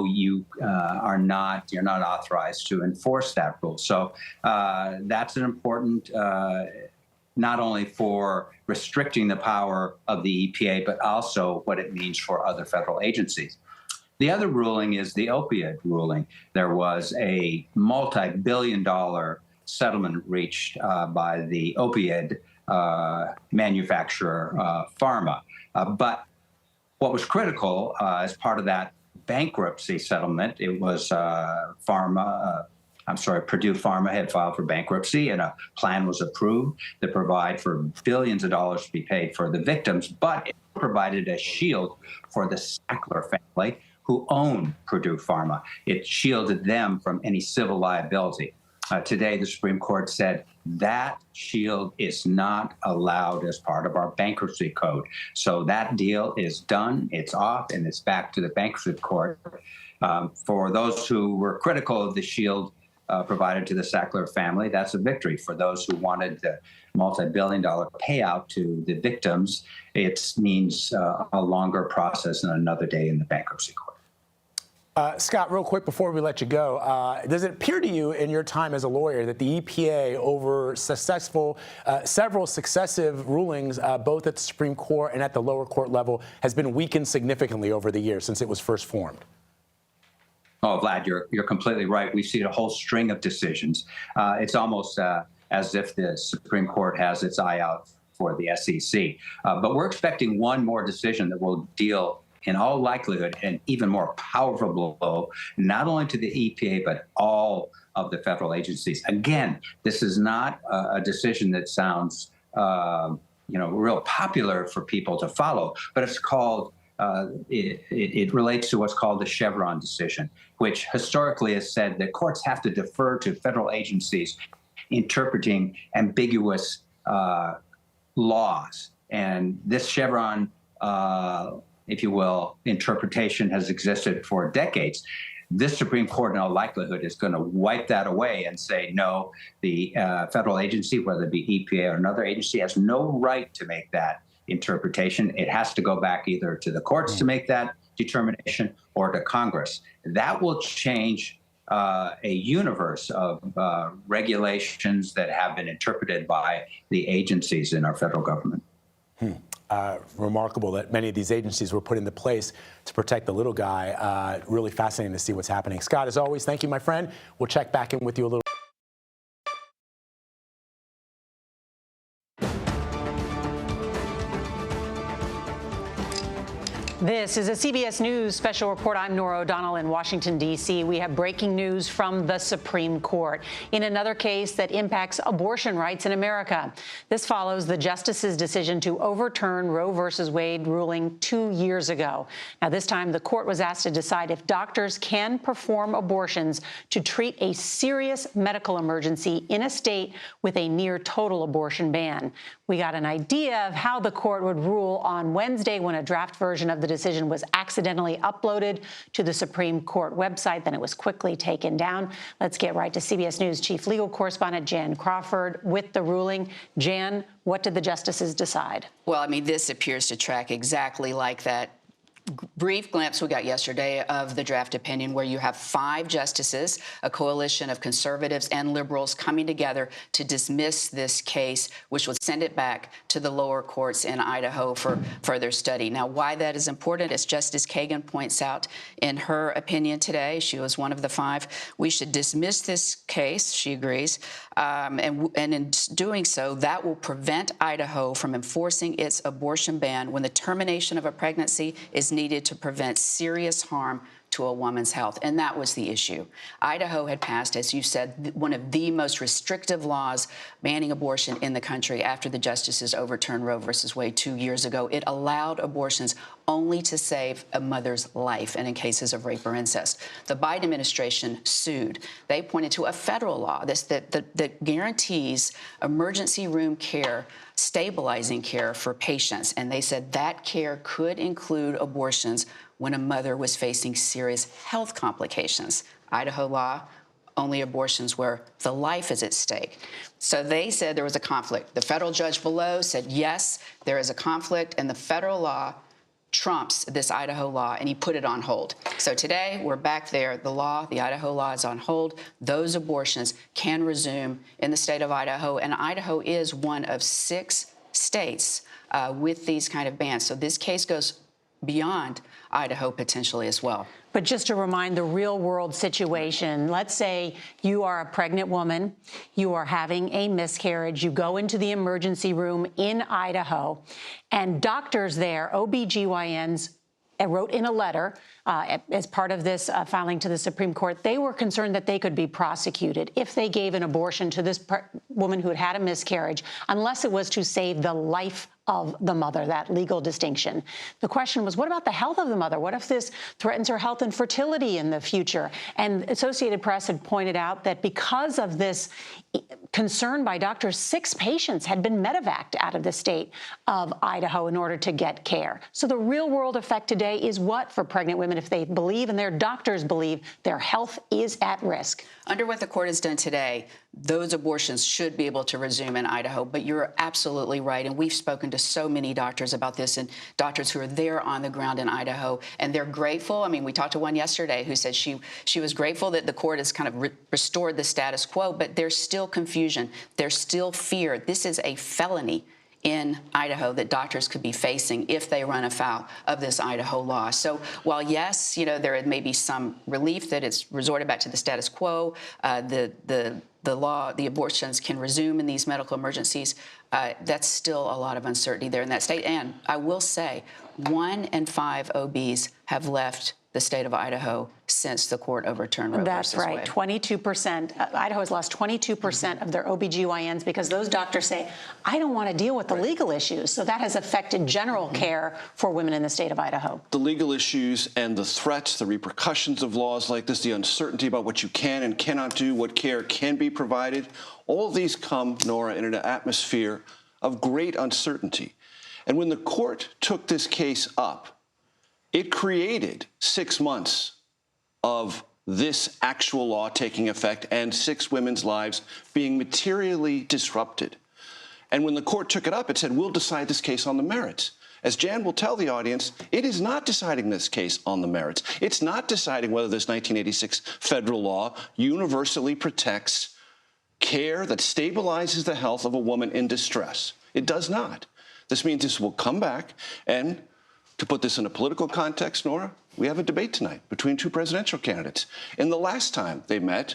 no, you're not authorized to enforce that rule. So that's an important, not only for restricting the power of the EPA, but also what it means for other federal agencies. The other ruling is the opioid ruling. There was a multi-billion-dollar settlement reached by the opioid manufacturer Pharma. But what was critical as part of that bankruptcy settlement, it was Purdue Pharma had filed for bankruptcy, and a plan was approved that provide for billions of dollars to be paid for the victims, but it provided a shield for the Sackler family who own Purdue Pharma. It shielded them from any civil liability. Today, the Supreme Court said that shield is not allowed as part of our bankruptcy code. So that deal is done, it's off, and it's back to the bankruptcy court. For those who were critical of the shield provided to the Sackler family, that's a victory. For those who wanted the multi-billion-dollar payout to the victims, it means a longer process and another day in the bankruptcy court. Scott, real quick before we let you go, does it appear to you in your time as a lawyer that the EPA, over several successive rulings, both at the Supreme Court and at the lower court level, has been weakened significantly over the years since it was first formed? Oh, Vlad, you're completely right. We've seen a whole string of decisions. It's almost as if the Supreme Court has its eye out for the SEC. But we're expecting one more decision that will deal, in all likelihood, an even more powerful blow, not only to the EPA, but all of the federal agencies. Again, this is not a decision that sounds, real popular for people to follow, but it's called, it relates to what's called the Chevron decision, which historically has said that courts have to defer to federal agencies interpreting ambiguous laws. And this Chevron if you will, interpretation has existed for decades. This Supreme Court, in all likelihood, is going to wipe that away and say, no, the federal agency, whether it be EPA or another agency, has no right to make that interpretation. It has to go back either to the courts to make that determination or to Congress. That will change a universe of regulations that have been interpreted by the agencies in our federal government. Remarkable that many of these agencies were put into place to protect the little guy. Really fascinating to see what's happening. Scott, as always, thank you, my friend. We'll check back in with you a little. This is a CBS News special report. I'm Norah O'Donnell in Washington, D.C. We have breaking news from the Supreme Court in another case that impacts abortion rights in America. This follows the justice's decision to overturn Roe v. Wade ruling 2 years ago. Now, this time, the court was asked to decide if doctors can perform abortions to treat a serious medical emergency in a state with a near-total abortion ban. We got an idea of how the court would rule on Wednesday when a draft version of the decision was accidentally uploaded to the Supreme Court website. Then it was quickly taken down. Let's get right to CBS News Chief Legal Correspondent Jan Crawford with the ruling. Jan, what did the justices decide? Well, I mean, this appears to track exactly like that brief glimpse we got yesterday of the draft opinion, where you have 5 justices, a coalition of conservatives and liberals, coming together to dismiss this case, which would send it back to the lower courts in Idaho for further study. Now, why that is important, as Justice Kagan points out in her opinion today, she was one of the 5, we should dismiss this case, she agrees, and in doing so, that will prevent Idaho from enforcing its abortion ban when the termination of a pregnancy is needed to prevent serious harm to a woman's health. And that was the issue. Idaho had passed, as you said, one of the most restrictive laws banning abortion in the country after the justices overturned Roe v. Wade 2 years ago. It allowed abortions only to save a mother's life and in cases of rape or incest. The Biden administration sued. They pointed to a federal law that guarantees emergency room care, stabilizing care for patients. And they said that care could include abortions when a mother was facing serious health complications. Idaho law, only abortions where the life is at stake. So they said there was a conflict. The federal judge below said, yes, there is a conflict, and the federal law trumps this Idaho law, and he put it on hold. So today we're back there. The Idaho law is on hold. Those abortions can resume in the state of Idaho, and Idaho is one of 6 states with these kind of bans. So this case goes beyond Idaho potentially as well. But just to remind the real world situation, let's say you are a pregnant woman, you are having a miscarriage, you go into the emergency room in Idaho, and doctors there, OBGYNs, wrote in a letter as part of this filing to the Supreme Court, they were concerned that they could be prosecuted if they gave an abortion to this woman who had had a miscarriage, unless it was to save the life of the mother, that legal distinction. The question was, what about the health of the mother? What if this threatens her health and fertility in the future? And Associated Press had pointed out that because of this concern by doctors, 6 patients had been medevaced out of the state of Idaho in order to get care. So the real world effect today is what for pregnant women if they believe and their doctors believe their health is at risk? Under what the court has done today, those abortions should be able to resume in Idaho. But you're absolutely right. And we've spoken to so many doctors about this, and doctors who are there on the ground in Idaho. And they're grateful. I mean, we talked to one yesterday who said she was grateful that the court has kind of restored the status quo. But there's still confusion. There's still fear. This is a felony in Idaho that doctors could be facing if they run afoul of this Idaho law. So while, yes, there may be some relief that it's resorted back to the status quo, the abortions can resume in these medical emergencies, that's still a lot of uncertainty there in that state. And I will say 1 in 5 OBs have left the state of Idaho since the court overturned Roe That's versus right. Wade. 22%. Idaho has lost 22% of their OBGYNs because those doctors say, I don't want to deal with the legal issues. So that has affected general care for women in the state of Idaho. The legal issues and the threats, the repercussions of laws like this, the uncertainty about what you can and cannot do, what care can be provided, all of these come, Nora, in an atmosphere of great uncertainty. And when the court took this case up, it created 6 months of this actual law taking effect and 6 women's lives being materially disrupted. And when the court took it up, it said, we'll decide this case on the merits. As Jan will tell the audience, it is not deciding this case on the merits. It's not deciding whether this 1986 federal law universally protects care that stabilizes the health of a woman in distress. It does not. This means this will come back, and to put this in a political context, Nora, we have a debate tonight between 2 presidential candidates. And the last time they met,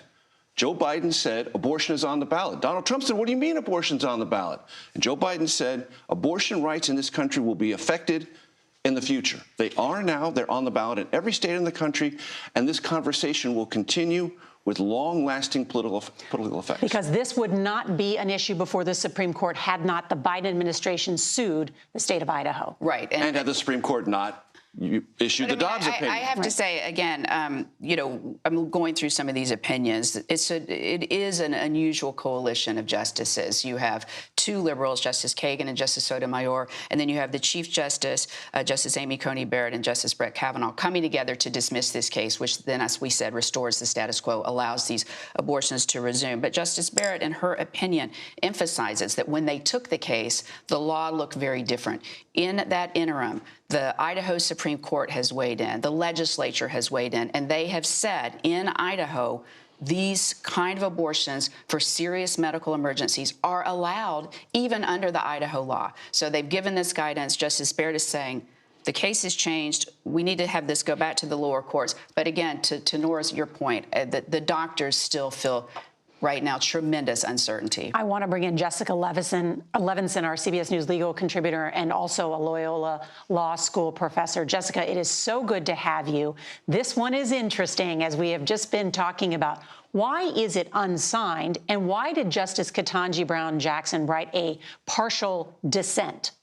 Joe Biden said abortion is on the ballot. Donald Trump said, what do you mean abortion's on the ballot? And Joe Biden said abortion rights in this country will be affected in the future. They are now. They're on the ballot in every state in the country. And this conversation will continue with long-lasting political effects. Because this would not be an issue before the Supreme Court had not the Biden administration sued the state of Idaho. Right. And had the Supreme Court not issued the Dobbs opinion. I have to say, again, I'm going through some of these opinions. It is an unusual coalition of justices. You have 2 liberals, Justice Kagan and Justice Sotomayor, and then you have the Chief Justice, Justice Amy Coney Barrett and Justice Brett Kavanaugh coming together to dismiss this case, which then, as we said, restores the status quo, allows these abortions to resume. But Justice Barrett, in her opinion, emphasizes that when they took the case, the law looked very different. In that interim, the Idaho Supreme Court has weighed in, the legislature has weighed in, and they have said in Idaho, these kind of abortions for serious medical emergencies are allowed even under the Idaho law. So they've given this guidance. Justice Barrett is saying the case has changed. We need to have this go back to the lower courts. But again, to Nora's, your point, the doctors still feel right now tremendous uncertainty. I want to bring in Jessica Levinson, our CBS News legal contributor and also a Loyola Law School professor. Jessica, it is so good to have you. This one is interesting, as we have just been talking about. Why is it unsigned, and why did Justice Ketanji Brown Jackson write a partial dissent?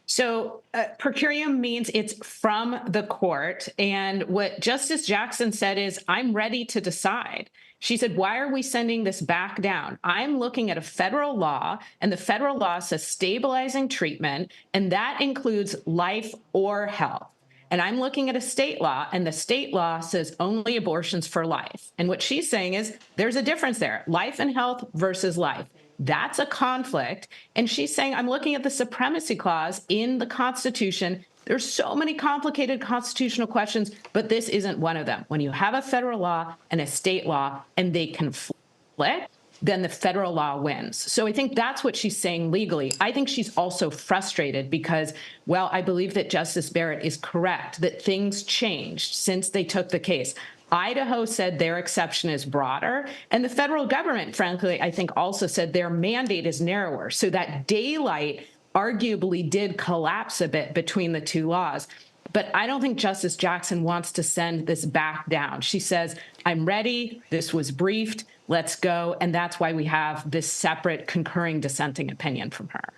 So per curiam means it's from the court. And what Justice Jackson said is, I'm ready to decide. She said, why are we sending this back down? I'm looking at a federal law, and the federal law says stabilizing treatment, and that includes life or health. And I'm looking at a state law, and the state law says only abortions for life. And what she's saying is there's a difference there, life and health versus life. That's a conflict. And she's saying, I'm looking at the supremacy clause in the Constitution There's so many complicated constitutional questions, but this isn't one of them. When you have a federal law and a state law and they conflict, then the federal law wins. So I think that's what she's saying legally. I think she's also frustrated because, well, I believe that Justice Barrett is correct, that things changed since they took the case. Idaho said their exception is broader, and the federal government, frankly, I think also said their mandate is narrower. So that daylight arguably did collapse a bit between the two laws. But I don't think Justice Jackson wants to send this back down. She says, I'm ready. This was briefed. Let's go. And that's why we have this separate concurring dissenting opinion from her.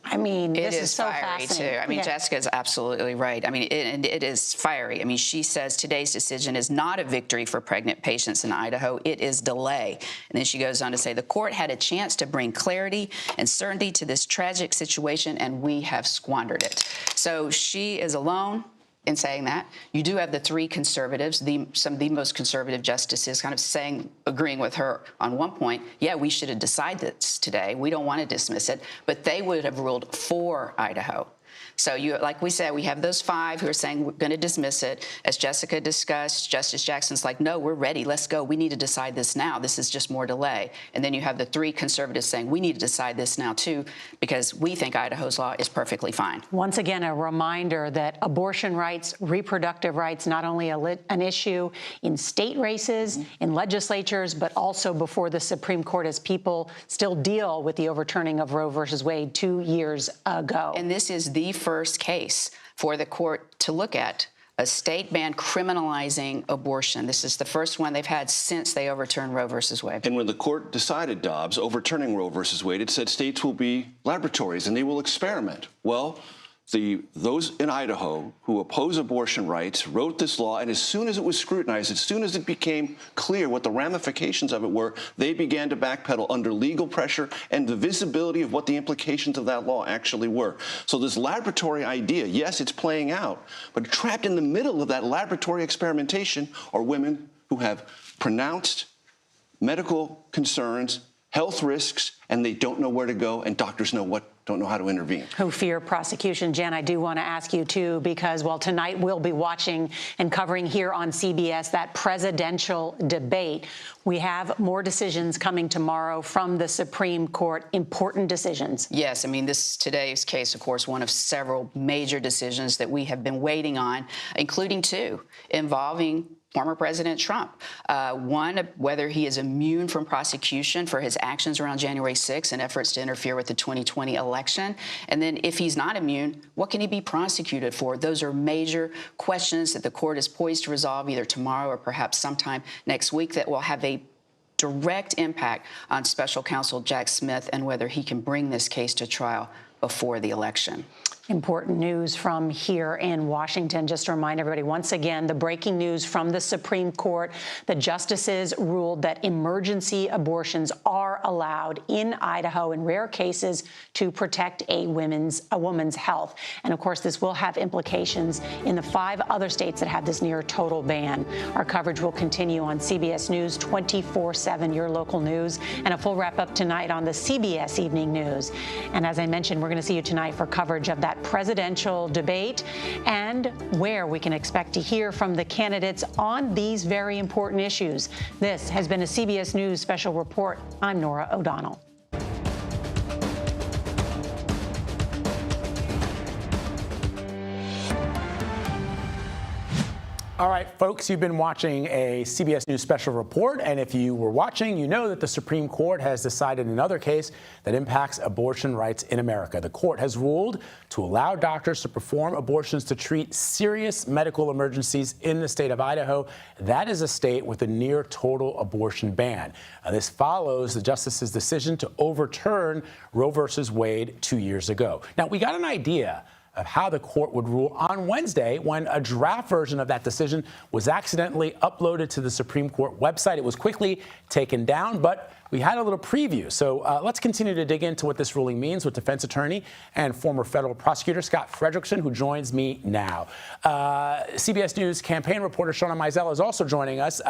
I mean, this is is so fiery, fascinating. too. I mean, Jessica's absolutely right. I mean, it is fiery. I mean, she says today's decision is not a victory for pregnant patients in Idaho. It is delay. And then she goes on to say the court had a chance to bring clarity and certainty to this tragic situation, and we have squandered it. So she is alone in saying that. You do have the three conservatives, some of the most conservative justices, kind of saying, agreeing with her on one point, yeah, we should have decided this today. We don't want to dismiss it. But they would have ruled for Idaho. So, like we said, we have those five who are saying we're going to dismiss it. As Jessica discussed, Justice Jackson's like, no, we're ready. Let's go. We need to decide this now. This is just more delay. And then you have the three conservatives saying we need to decide this now, too, because we think Idaho's law is perfectly fine. Once again, a reminder that abortion rights, reproductive rights, not only an issue in state races, in legislatures, but also before the Supreme Court as people still deal with the overturning of Roe versus Wade 2 years ago. And this is the first case for the court to look at, a state ban criminalizing abortion. This is the first one they've had since they overturned Roe versus Wade. And when the court decided, Dobbs, overturning Roe versus Wade, it said states will be laboratories and they will experiment. Well, those in Idaho who oppose abortion rights wrote this law, and as soon as it was scrutinized, as soon as it became clear what the ramifications of it were, they began to backpedal under legal pressure and the visibility of what the implications of that law actually were. So this laboratory idea, yes, it's playing out, but trapped in the middle of that laboratory experimentation are women who have pronounced medical concerns, health risks, and they don't know where to go, and doctors don't know how to intervene. Who fear prosecution. Jen, I do want to ask you, too, because, well, tonight we'll be watching and covering here on CBS that presidential debate. We have more decisions coming tomorrow from the Supreme Court, important decisions. Yes, I mean, today's case, of course, one of several major decisions that we have been waiting on, including two involving former President Trump. One, whether he is immune from prosecution for his actions around January 6th and efforts to interfere with the 2020 election. And then if he's not immune, what can he be prosecuted for? Those are major questions that the court is poised to resolve either tomorrow or perhaps sometime next week that will have a direct impact on special counsel Jack Smith and whether he can bring this case to trial before the election. Important news from here in Washington. Just to remind everybody, once again, the breaking news from the Supreme Court. The justices ruled that emergency abortions are allowed in Idaho in rare cases to protect a woman's health. And, of course, this will have implications in the 5 other states that have this near total ban. Our coverage will continue on CBS News 24/7, your local news, and a full wrap-up tonight on the CBS Evening News. And as I mentioned, we're going to see you tonight for coverage of that presidential debate and where we can expect to hear from the candidates on these very important issues. This has been a CBS News special report. I'm Norah O'Donnell. All right, folks, you've been watching a CBS News special report, and if you were watching, you know that the Supreme Court has decided another case that impacts abortion rights in America. The court has ruled to allow doctors to perform abortions to treat serious medical emergencies in the state of Idaho. That is a state with a near total abortion ban. This follows the justice's decision to overturn Roe versus Wade 2 years ago. Now, we got an idea of how the court would rule on Wednesday when a draft version of that decision was accidentally uploaded to the Supreme Court website. It was quickly taken down, but we had a little preview. So let's continue to dig into what this ruling means with defense attorney and former federal prosecutor Scott Frederickson, who joins me now. CBS News campaign reporter Shauna Mizell is also joining us.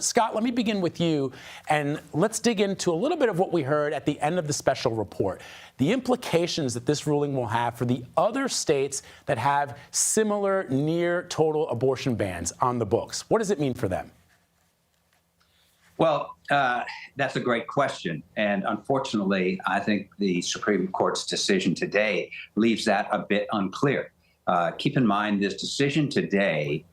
Scott, let me begin with you, and let's dig into a little bit of what we heard at the end of the special report. The implications that this ruling will have for the other states that have similar near total abortion bans on the books. What does it mean for them? Well, that's a great question. And unfortunately, I think the Supreme Court's decision today leaves that a bit unclear. Keep in mind, this decision today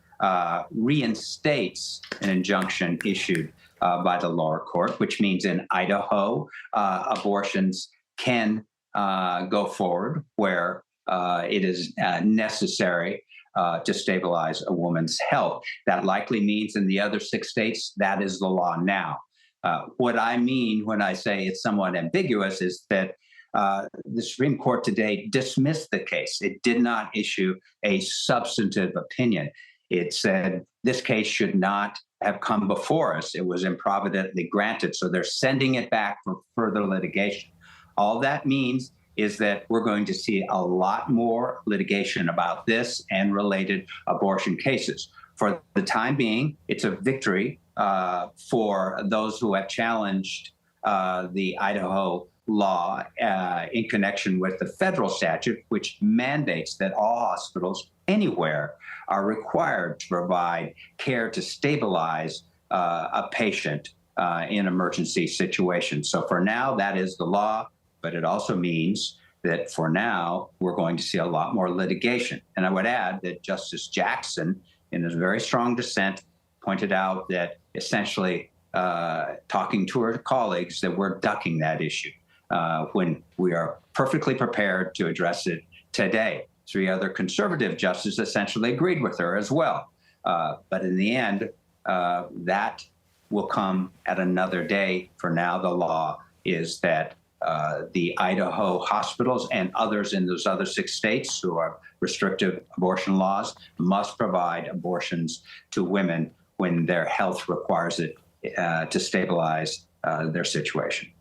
reinstates an injunction issued by the lower court, which means in Idaho, abortions can go forward where it is necessary to stabilize a woman's health. That likely means in the other 6 states, that is the law now. What I mean when I say it's somewhat ambiguous is that the Supreme Court today dismissed the case. It did not issue a substantive opinion. It said this case should not have come before us. It was improvidently granted, so they're sending it back for further litigation. All that means is that we're going to see a lot more litigation about this and related abortion cases. For the time being, it's a victory for those who have challenged the Idaho law in connection with the federal statute, which mandates that all hospitals anywhere are required to provide care to stabilize a patient in emergency situations. So for now, that is the law. But it also means that for now, we're going to see a lot more litigation. And I would add that Justice Jackson, in his very strong dissent, pointed out that essentially talking to her colleagues that we're ducking that issue when we are perfectly prepared to address it today. 3 other conservative justices essentially agreed with her as well. But in the end, that will come at another day. For now, the law is that the Idaho hospitals and others in those other 6 states who are restrictive abortion laws must provide abortions to women when their health requires it to stabilize their situation.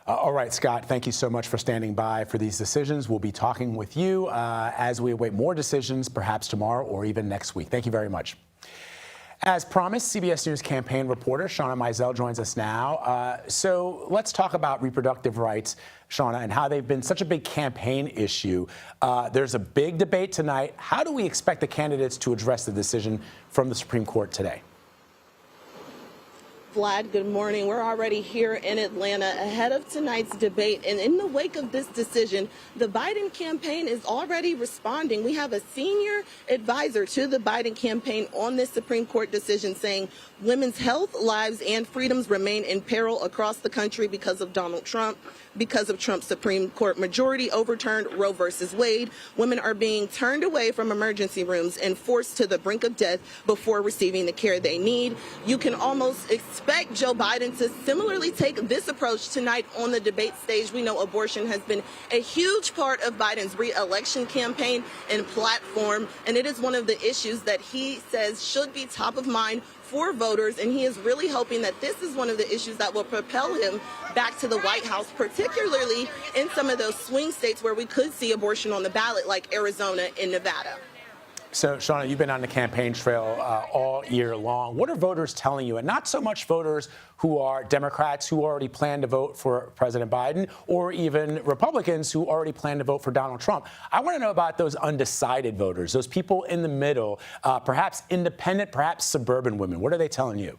All right, Scott, thank you so much for standing by for these decisions. We'll be talking with you as we await more decisions, perhaps tomorrow or even next week. Thank you very much. As promised, CBS News campaign reporter Shauna Mizell joins us now. So let's talk about reproductive rights, Shauna, and how they've been such a big campaign issue. There's a big debate tonight. How do we expect the candidates to address the decision from the Supreme Court today? Vlad, good morning. We're already here in Atlanta ahead of tonight's debate. And in the wake of this decision, the Biden campaign is already responding. We have a senior advisor to the Biden campaign on this Supreme Court decision saying women's health, lives, and freedoms remain in peril across the country because of Donald Trump. Because of Trump's Supreme Court majority overturned Roe versus Wade, women are being turned away from emergency rooms and forced to the brink of death before receiving the care they need. You can almost expect Joe Biden to similarly take this approach tonight on the debate stage. We know abortion has been a huge part of Biden's re-election campaign and platform, and it is one of the issues that he says should be top of mind for voters, and he is really hoping that this is one of the issues that will propel him back to the White House, particularly in some of those swing states where we could see abortion on the ballot, like Arizona and Nevada. So, Shauna, you've been on the campaign trail all year long. What are voters telling you? And not so much voters who are Democrats who already plan to vote for President Biden, or even Republicans who already plan to vote for Donald Trump. I want to know about those undecided voters, those people in the middle, perhaps independent, perhaps suburban women. What are they telling you?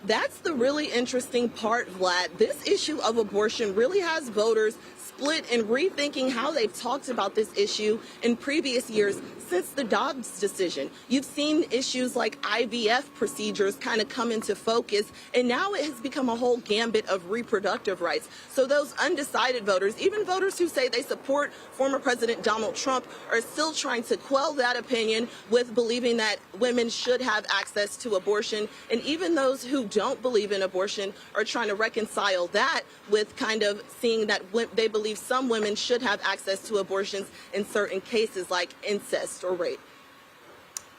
That's the really interesting part, Vlad. This issue of abortion really has voters split and rethinking how they've talked about this issue in previous years since the Dobbs decision. You've seen issues like IVF procedures kind of come into focus, and now it has become a whole gambit of reproductive rights. So those undecided voters, even voters who say they support former President Donald Trump, are still trying to quell that opinion with believing that women should have access to abortion. And even those who don't believe in abortion are trying to reconcile that with kind of seeing that they believe some women should have access to abortions in certain cases like incest or rape.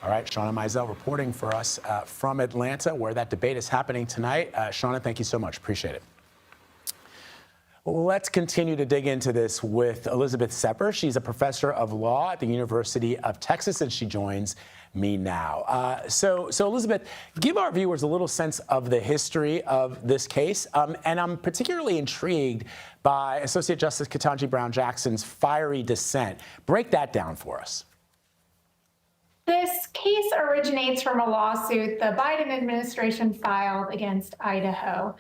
All right, Shauna Mizell reporting for us from Atlanta, where that debate is happening tonight. Shauna, thank you so much. Appreciate it. Let's continue to dig into this with Elizabeth Sepper. She's a professor of law at the University of Texas, and she joins me now. So Elizabeth, give our viewers a little sense of the history of this case. And I'm particularly intrigued by Associate Justice Ketanji Brown Jackson's fiery dissent. Break that down for us. This case originates from a lawsuit the Biden administration filed against Idaho.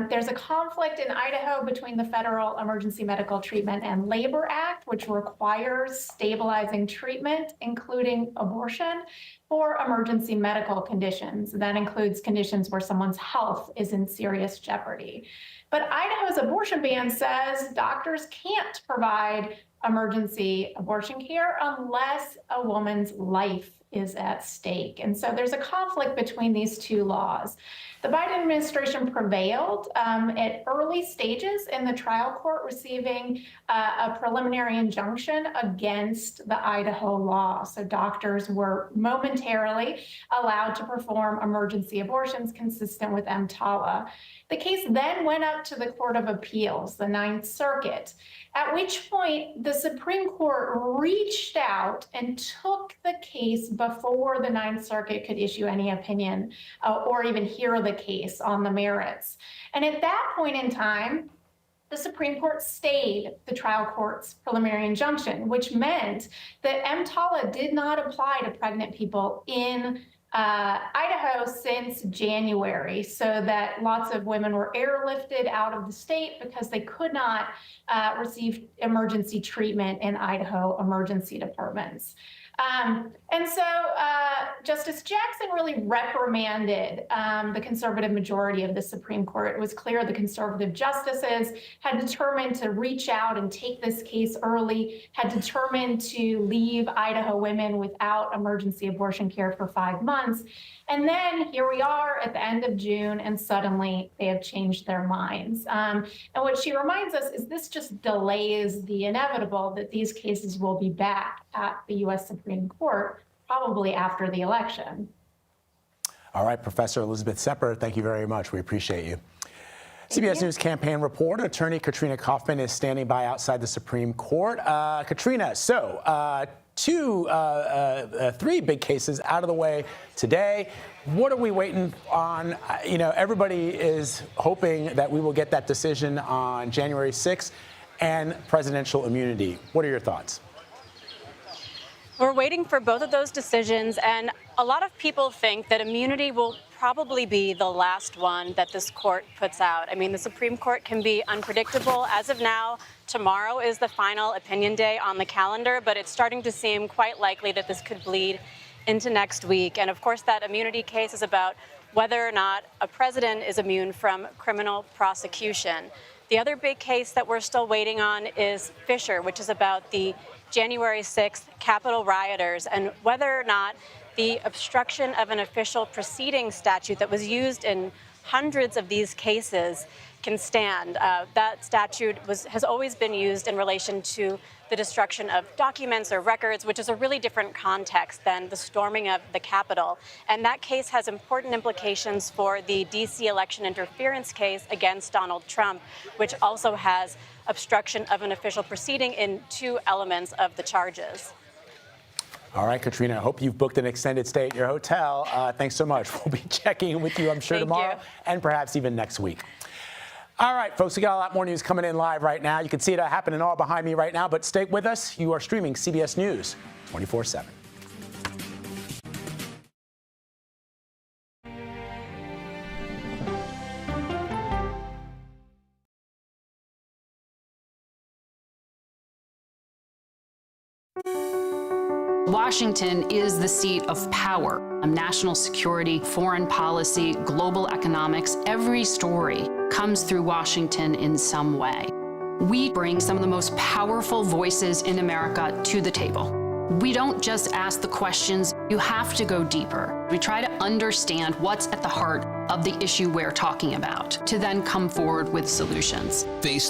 There's a conflict in Idaho between the Federal Emergency Medical Treatment and Labor Act, which requires stabilizing treatment, including abortion, for emergency medical conditions. That includes conditions where someone's health is in serious jeopardy. But Idaho's abortion ban says doctors can't provide emergency abortion care unless a woman's life is at stake. And so there's a conflict between these two laws. The Biden administration prevailed at early stages in the trial court, receiving a preliminary injunction against the Idaho law. So doctors were momentarily allowed to perform emergency abortions consistent with EMTALA. The case then went up to the Court of Appeals, the Ninth Circuit, at which point the Supreme Court reached out and took the case before the Ninth Circuit could issue any opinion or even hear the case on the merits. And at that point in time, the Supreme Court stayed the trial court's preliminary injunction, which meant that EMTALA did not apply to pregnant people in Idaho since January, so that lots of women were airlifted out of the state because they could not receive emergency treatment in Idaho emergency departments. And so Justice Jackson really reprimanded the conservative majority of the Supreme Court. It was clear the conservative justices had determined to reach out and take this case early, had determined to leave Idaho women without emergency abortion care for 5 months. And then here we are at the end of June, and suddenly they have changed their minds. And what she reminds us is this just delays the inevitable, that these cases will be back at the U.S. Supreme Court, probably after the election. All right, Professor Elizabeth Sepper, thank you very much. We appreciate you. CBS News campaign reporter, attorney Katrina Kaufman is standing by outside the Supreme Court. Katrina, so three big cases out of the way today. What are we waiting on? You know, everybody is hoping that we will get that decision on January 6th and presidential immunity. What are your thoughts? We're waiting for both of those decisions, and a lot of people think that immunity will probably be the last one that this court puts out. I mean, the Supreme Court can be unpredictable. As of now, tomorrow is the final opinion day on the calendar, but it's starting to seem quite likely that this could bleed into next week. And of course, that immunity case is about whether or not a president is immune from criminal prosecution. The other big case that we're still waiting on is Fisher, which is about the January 6th Capitol rioters and whether or not the obstruction of an official proceeding statute that was used in hundreds of these cases can stand. That statute has always been used in relation to the destruction of documents or records, which is a really different context than the storming of the Capitol. And that case has important implications for the D.C. election interference case against Donald Trump, which also has obstruction of an official proceeding in two elements of the charges. All right, Katrina, I hope you've booked an extended stay at your hotel. Thanks so much. We'll be checking with you, I'm sure, tomorrow and perhaps even next week. All right, folks, we got a lot more news coming in live right now. You can see it happening all behind me right now, but stay with us. You are streaming CBS News 24/7. Washington is the seat of power. National security, foreign policy, global economics, every story comes through Washington in some way. We bring some of the most powerful voices in America to the table. We don't just ask the questions, you have to go deeper. We try to understand what's at the heart of the issue we're talking about, to then come forward with solutions. Face